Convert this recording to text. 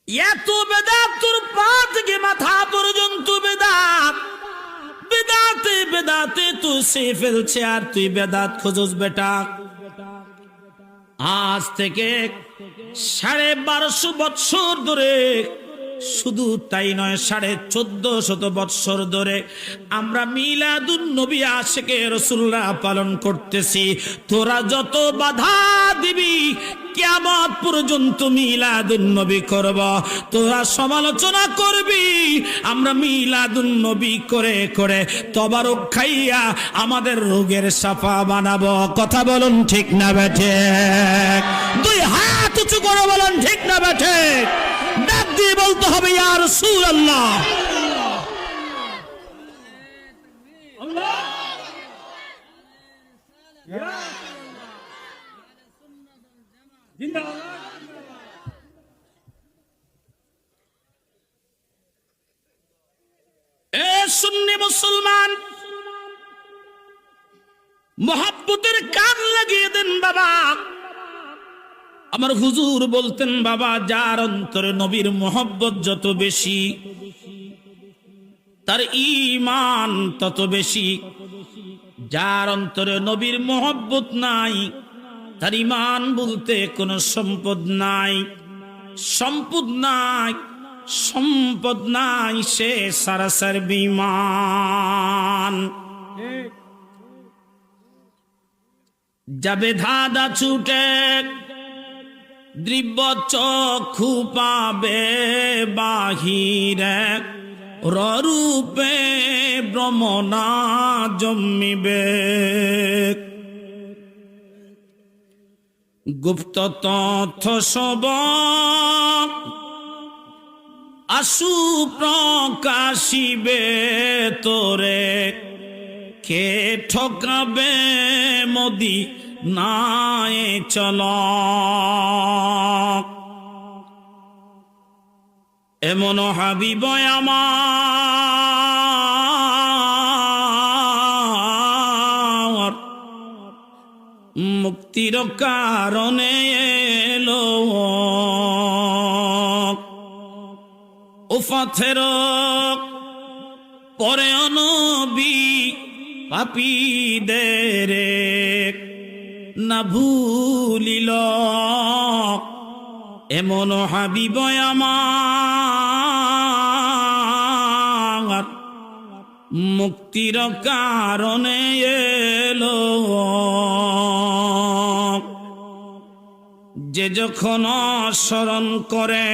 এত বেদাত, তোর পা থেকে মাথা পর্যন্ত বেদাত। বেদাতে বেদাতে তুই সে ফেলছে আর তুই বেদাত খোঁজস বেটা। আজ থেকে 1250 বৎসর ধরে, শুধু তাই নয় 1450 বৎসর ধরে আমরা মিলাদুন নবী আশিকে রাসূলুল্লাহ পালন করতেছি। তোরা যত বাধা দিবি কিয়ামত পর্যন্ত মিলাদুন নবী করব, তোরা সমালোচনা করবি, আমরা মিলাদুন নবী করে করে তবারক খাইয়া আমাদের রোগের সাফা বানাবো। কথা বলুন ঠিক না বেঠে? দুই হাত উঁচু করে বলুন ঠিক না বেঠে? ডাক দিয়ে বলতে হবে ইয়া রাসূলুল্লাহ। এ সুন্নি মুসলমান, মোহাব্বতের কান লাগিয়ে দেন বাবা। আমার হুজুর বলতেন, বাবা যার অন্তরে নবীর মোহব্বত যত বেশি, তার ঈমান তত বেশি। যার অন্তরে নবীর মোহব্বত নাই, তার ঈমান বলতে কোনো সম্পদ নাই। সম্পদ নাই, সম্পদ নাই, সে সারাসার বেঈমান। যাবে ধাঁধা ছুটে দিব্য চক্ষু পাবে বাহিরে, রূপে ভ্রমণা জন্মিবে। গুপ্ত তথ্য সব আশু প্রকাশিবে তোরে, কে ঠকাবে মোদি নাই চল। এমন হাবিব আমার, মুক্তির কারণে এলো। উফাথের পরে নবী পাপীদের না ভুলিল। এমন হাবিব আমার, মুক্তির কারণে এলো। যে যখন স্মরণ করে